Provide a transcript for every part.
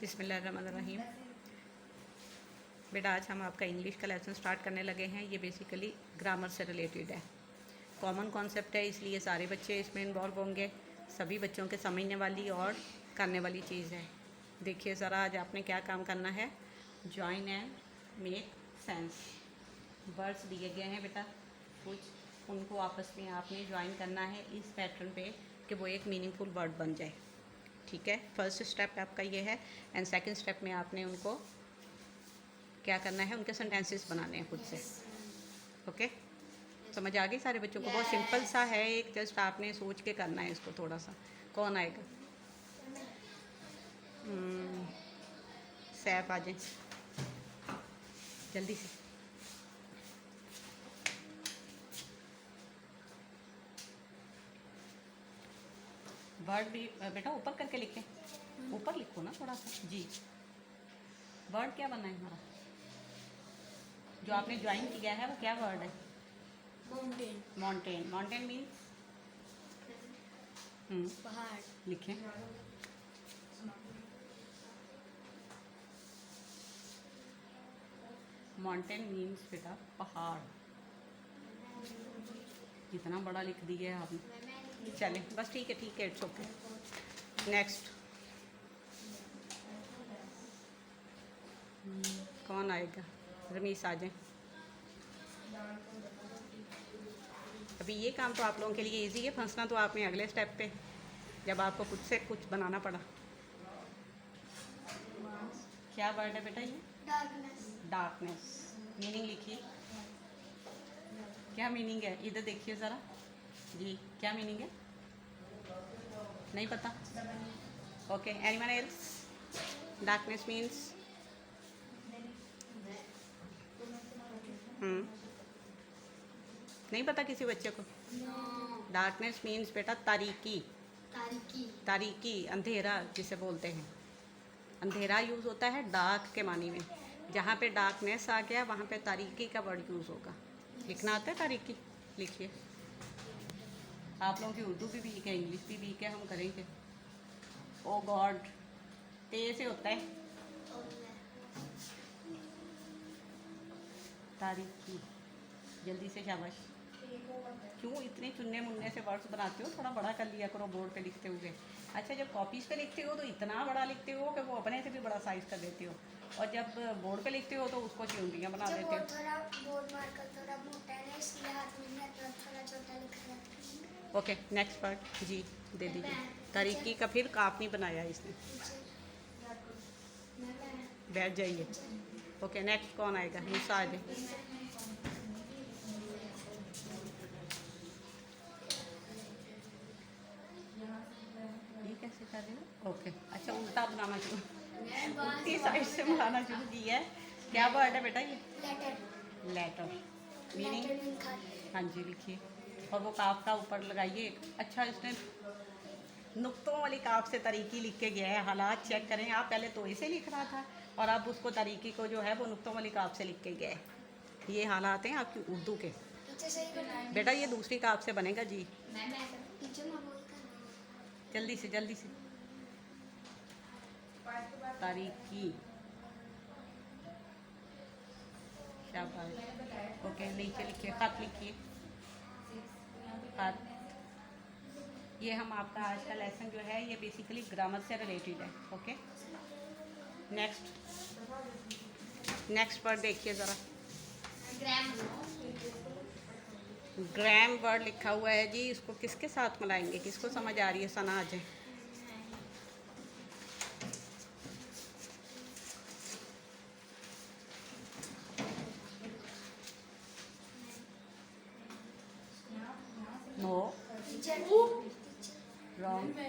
बिस्मिल्लाहिर्रहमानिर्रहीम। बेटा आज हम आपका इंग्लिश का लेसन स्टार्ट करने लगे हैं। ये बेसिकली ग्रामर से रिलेटेड है, कॉमन कॉन्सेप्ट है, इसलिए सारे बच्चे इसमें इन्वॉल्व होंगे। सभी बच्चों के समझने वाली और करने वाली चीज़ है। देखिए ज़रा आज आपने क्या काम करना है। Join and make sense. Words दिए गए हैं बेटा कुछ, उनको आपस में आपने ज्वाइन करना है इस पैटर्न पे कि वो एक मीनिंगफुल वर्ड बन जाए। ठीक है, फर्स्ट स्टेप आपका ये है। एंड सेकंड स्टेप में आपने उनको क्या करना है, उनके सेंटेंसेस बनाने हैं खुद से। ओके, समझ आ गई सारे बच्चों को? बहुत सिंपल सा है, एक जस्ट आपने सोच के करना है इसको थोड़ा सा। कौन आएगा? सैफ आ जाए जल्दी से। वर्ड भी बेटा ऊपर करके लिखें, ऊपर लिखो ना थोड़ा सा जी। वर्ड क्या बनना है हमारा? जो आपने ज्वाइन किया है वो क्या वर्ड है? माउंटेन। माउंटेन। माउंटेन मीन्स पहाड़। लिखें। माउंटेन मीन्स बेटा पहाड़। इतना बड़ा लिख दिया है आपने। चलें बस, ठीक है, इट्स ओके। नेक्स्ट कौन आएगा? रमीस आ जाए। अभी ये काम तो आप लोगों के लिए इजी है, फंसना तो आपने अगले स्टेप पे, जब आपको खुद से कुछ बनाना पड़ा। क्या वर्ड है बेटा ये? डार्कनेस। डार्कनेस। मीनिंग लिखिए, क्या मीनिंग है? इधर देखिए ज़रा जी, क्या मीनिंग है? नहीं पता? Okay, anyone else? Darkness means नहीं पता किसी बच्चे को? डार्कनेस मीन्स बेटा तारीकी। तारीकी। तारीकी अंधेरा जिसे बोलते हैं। अंधेरा यूज़ होता है डार्क के मानी में। जहाँ पे डार्कनेस आ गया वहाँ पे तारीकी का वर्ड यूज़ होगा। लिखना आता है तारीकी? लिखिए। आप लोगों की उर्दू भी वीक है, इंग्लिश भी वीक है, हम करेंगे। ओ गॉड, तेज से होता है तारीकी। जल्दी से, शाबाश। क्यों इतने चुनने मुन्ने से वर्ड्स बनाते हो? थोड़ा बड़ा कर लिया करो बोर्ड पे लिखते हुए। अच्छा, जब कॉपीज़ पे लिखते हो तो इतना बड़ा लिखते हो कि वो अपने से भी बड़ा साइज़ कर देते हो, और जब बोर्ड पे लिखते हो तो उसको चिउंडियाँ बना देते हो। थोड़ा बोर्ड मार्कर थोड़ा मोटा है ना, इसलिए हाथ में नहीं, थोड़ा छोटा लिखा है। ओके, नेक्स्ट वर्ड जी दे दीजिए। तारीकी का फिर काफ नहीं बनाया इसने। बैठ जाइए। ओके, नेक्स्ट कौन आएगा? मूसा आ जाए। ये कैसे कर रहे हो? ओके, अच्छा उल्टा बनाना शुरू, उल्टी साइड से बनाना शुरू किया है। क्या वर्ड है बेटा ये? लेटर। लेटर। मीनिंग? लेटर। हाँ जी लिखिए, और वो काफ का ऊपर लगाइए। अच्छा, इसने नुक्तों वाली काफ से तरीकी लिख के गया है। हालात चेक करें, आप पहले तो इसे लिख रहा था और अब उसको तरीकी को जो है वो नुक्तों वाली काफ से लिख के गया है। ये हालात हैं आपकी उर्दू के। बेटा ये दूसरी काफ से बनेगा जी। जल्दी से जल्दी से। तारीकी, शाबाश। ओके, नीचे लिखिए, खत लिखिए, खत। ये हम आपका आज का लेसन जो है ये बेसिकली ग्रामर से रिलेटेड है। ओके, नेक्स्ट वर्ड देखिए ज़रा। ग्राम वर्ड लिखा हुआ है जी, इसको किसके साथ मिलाएंगे? किसको समझ आ रही है? सना आ जाए। No, wrong.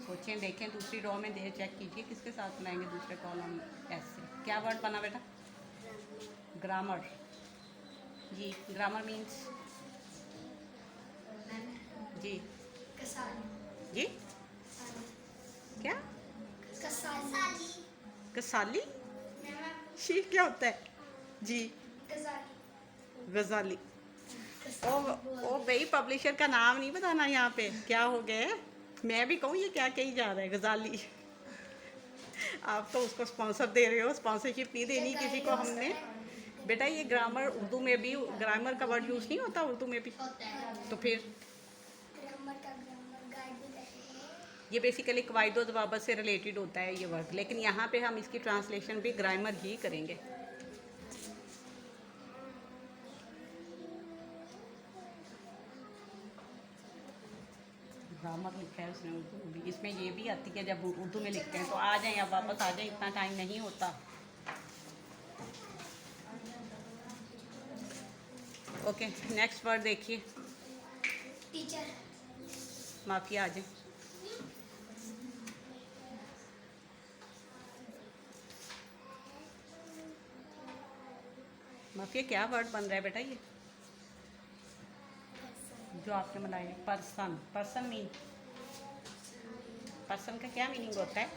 सोचें, देखें, दूसरी रो में दे चेक कीजिए किसके साथ मिलाएंगे दूसरे कॉलम। ऐसे क्या वर्ड बना बेटा? ग्रामर जी। ग्रामर मीन्स जी जी क्या? कसाली। शी क्या होता है जी? गजाली। ओ भाई, पब्लिशर का नाम नहीं बताना यहाँ पे। क्या हो गया? मैं भी कहूँ ये क्या कही जा रहा है? गजाली। आप तो उसको स्पॉन्सर दे रहे हो, स्पॉन्सरशिप नहीं देनी किसी को हमने। बेटा ये ग्रामर उर्दू में भी, ग्रामर का वर्ड यूज़ नहीं होता उर्दू में भी, तो फिर ग्रामर का ग्रामर गाइड भी करते हैं। ये बेसिकली कवायद व ज़वाबत से रिलेटेड होता है ये वर्ड, लेकिन यहाँ पे हम इसकी ट्रांसलेशन भी ग्रामर ही करेंगे। ग्रामर लिखा है उसने उर्दू में भी, इसमें ये भी आती है जब उर्दू में लिखते हैं। तो आ जाएं, अब वापस आ जाएं, इतना टाइम नहीं होता। ओके, नेक्स्ट वर्ड देखिए। टीचर। माफ़ी, आ जाएं। माफिया क्या वर्ड बन रहा है बेटा ये जो आपने बनाया है? पर्सन। पर्सन मीन, पर्सन का क्या मीनिंग होता है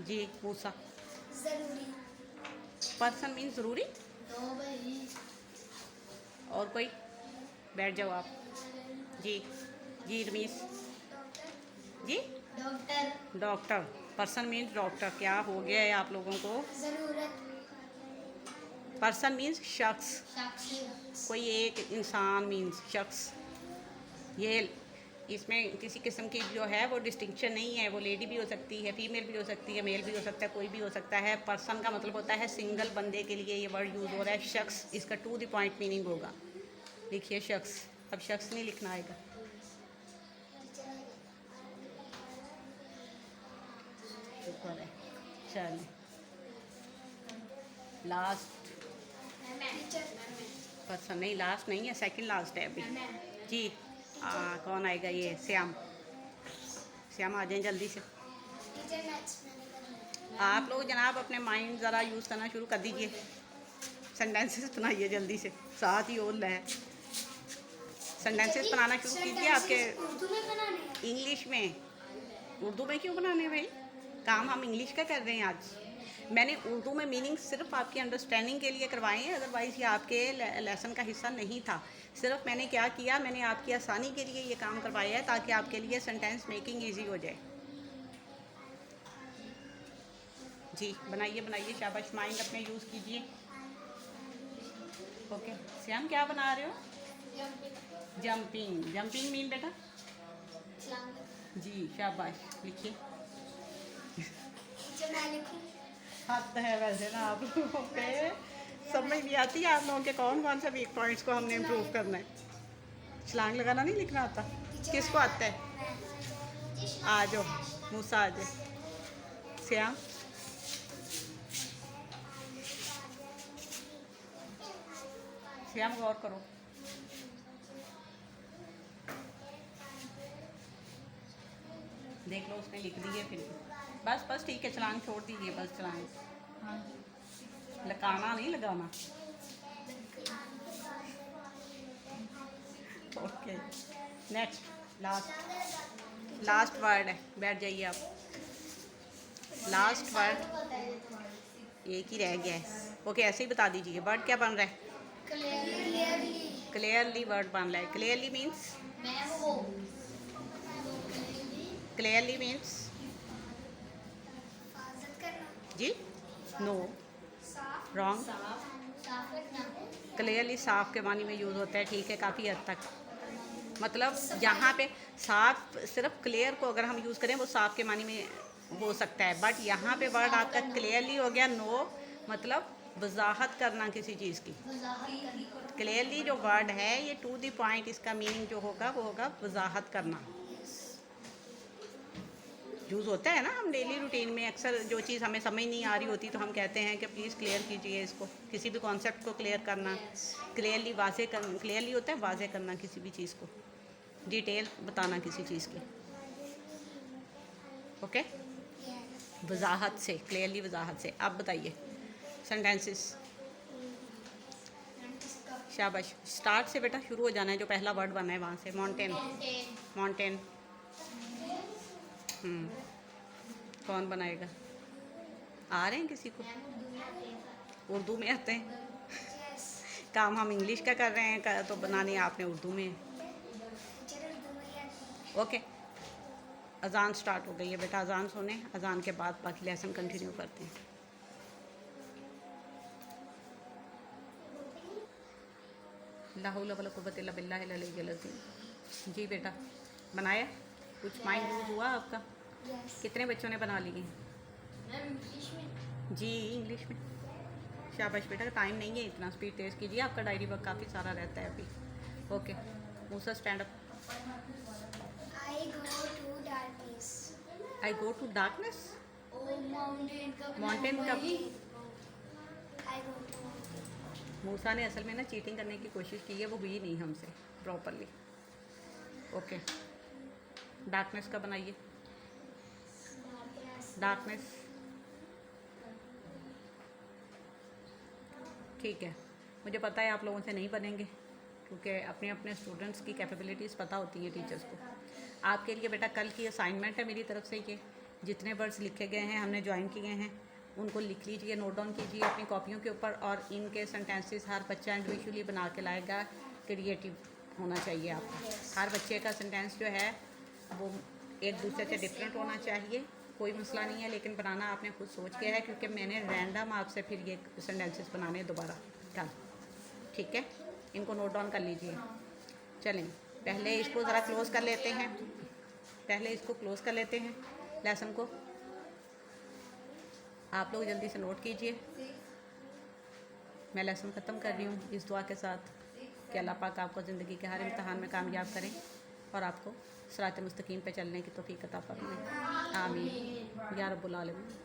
जी मूसा? जरूरी। पर्सन मीन ज़रूरी। तो भाई और कोई? बैठ जाओ आप जी। जी Ramish ji. Doctor. Doctor. Person means doctor. क्या हो गया है आप लोगों को? जरूरत। पर्सन मीन्स शख्स, शख्स। कोई एक इंसान मीन्स शख्स। ये इसमें किसी किस्म की जो है वो डिस्टिंक्शन नहीं है। वो लेडी भी हो सकती है, फीमेल भी हो सकती है, मेल भी हो सकता है, कोई भी हो सकता है। पर्सन का मतलब होता है सिंगल बंदे के लिए ये वर्ड यूज़ हो रहा है, शख्स। इसका टू द पॉइंट मीनिंग होगा। लिखिए शख्स। अब शख्स नहीं लिखना आएगा। शुक्र है। चलिए लास्ट। पर्सन नहीं, लास्ट नहीं है, सेकंड लास्ट है अभी जी। कौन आएगा? ये श्याम। श्याम आ जाए जल्दी से। आप लोग जनाब अपने माइंड ज़रा यूज़ करना शुरू कर दीजिए। सेंटेंसेस बनाइए जल्दी से, साथ ही और है। सेंटेंसेस बनाना शुरू कीजिए। आपके उर्दू में बनाने हैं। इंग्लिश में। उर्दू में क्यों बनाने भाई? काम हम इंग्लिश का कर रहे हैं आज। मैंने उर्दू में मीनिंग सिर्फ आपकी अंडरस्टैंडिंग के लिए करवाए हैं, अदरवाइज़ ये आपके लेसन का हिस्सा नहीं था। सिर्फ मैंने क्या किया, मैंने आपकी आसानी के लिए ये काम करवाया है ताकि आपके लिए सेंटेंस मेकिंग इजी हो जाए। जी बनाइए बनाइए, शाबाश। माइंड अपने यूज़ कीजिए। ओके श्याम क्या बना रहे हो? जंपिंग। जंपिंग मीन बेटा? जी शाबाश, लिखिए। जो मैं लिखूं। हद है वैसे ना आप लोगों पे, समझ नहीं आती है आप लोगों के कौन कौन से वीक पॉइंट्स को हमने इम्प्रूव करना है। छलांग लगाना नहीं लिखना आता? किसको आता है? आ जाओ मूसा, आ जाओ। श्याम श्याम गौर करो। देख लो उसने लिख दी है फिर भी। बस बस ठीक है, छलांग छोड़ दीजिए बस। छलांग लगाना नहीं, लगाना। Okay next. Last. Last word है, बैठ जाइए आप। लास्ट वर्ड एक ही रह गया है। ओके ऐसे ही बता दीजिए वर्ड क्या बन रहा है। क्लियरली वर्ड बन रहा है। क्लियरली मीन्स, क्लियरली मीन्स जी नो, रॉन्ग। क्लियरली साफ के मानी में यूज़ होता है, ठीक है, काफ़ी हद तक। मतलब यहाँ पे साफ, सिर्फ क्लियर को अगर हम यूज़ करें वो साफ के मानी में हो सकता है, बट यहाँ पे वर्ड आपका क्लियरली हो गया। नो मतलब वजाहत करना किसी चीज़ की। क्लियरली जो वर्ड है ये टू द पॉइंट, इसका मीनिंग जो होगा वो होगा वजाहत करना। यूज़ होता है ना, हम डेली रूटीन में अक्सर जो चीज़ हमें समझ नहीं आ रही होती तो हम कहते हैं कि प्लीज़ क्लियर कीजिए इसको। किसी भी कॉन्सेप्ट को क्लियर करना, क्लियरली वाज़े करना। क्लियरली होता है वाज़े करना किसी भी चीज़ को, डिटेल बताना किसी चीज़ की। ओके वजाहत से, क्लियरली वजाहत से। अब बताइए सेंटेंसेस। शाबाश, स्टार्ट से बेटा शुरू हो जाना है। जो पहला वर्ड बना है वहाँ से। माउंटेन। माउंटेन। कौन बनाएगा? आ रहे हैं किसी को? उर्दू में आते हैं। काम हम इंग्लिश का कर रहे हैं तो बनाने आपने उर्दू में। ओके अजान स्टार्ट हो गई है बेटा, अजान सुने, अजान के बाद बाकी लेसन कंटिन्यू करते हैं। ला हौला वला कुव्वत इल्ला बिल्लाहिल अलिय्यिल अज़ीम। जी बेटा, बनाया कुछ माइंड यूज़ हुआ आपका? यस कितने बच्चों ने बना लिए? मैम इंग्लिश में जी इंग्लिश में। शाबाश बेटा, टाइम नहीं है इतना, स्पीड तेज़ कीजिए, आपका डायरी वर्क काफ़ी सारा रहता है अभी। Okay Musa stand up. I go to darkness I go to darkness. O mountain mountain कब? आई गो टू मूसा ने असल में ना चीटिंग करने की कोशिश की है, वो हुई नहीं हमसे प्रॉपरली। ओके डार्कनेस का बनाइए। डार्कनेस ठीक है, मुझे पता है आप लोगों से नहीं बनेंगे क्योंकि अपने अपने स्टूडेंट्स की कैपेबिलिटीज़ पता होती हैं टीचर्स को। आपके लिए बेटा कल की असाइनमेंट है मेरी तरफ से, ये जितने वर्ड्स लिखे गए हैं हमने ज्वाइन किए हैं उनको लिख लीजिए, नोट डाउन कीजिए अपनी कॉपियों के ऊपर, और इनके सेंटेंसेस हर बच्चा इंडिविजुअली बना के लाएगा। क्रिएटिव होना चाहिए आपका, हर बच्चे का सेंटेंस जो है वो एक दूसरे से डिफरेंट होना चाहिए, कोई मसला नहीं है, लेकिन बनाना आपने खुद सोच के है क्योंकि मैंने रैंडम आपसे फिर ये सेंटेंसेस बनाने दोबारा। कल ठीक है, इनको नोट डाउन कर लीजिए। चलें पहले इसको ज़रा क्लोज़ कर लेते हैं, पहले इसको क्लोज़ कर लेते हैं लेसन को। आप लोग जल्दी से नोट कीजिए। मैं लेसन ख़त्म कर रही हूँ इस दुआ के साथ कि अल्लाह पाक आपको ज़िंदगी के हर इम्तहान में कामयाब करें और आपको सिरात मुस्तकीम पे चलने की तौफीक अता फरमाएं। आमीन या रब्बुल आलमीन।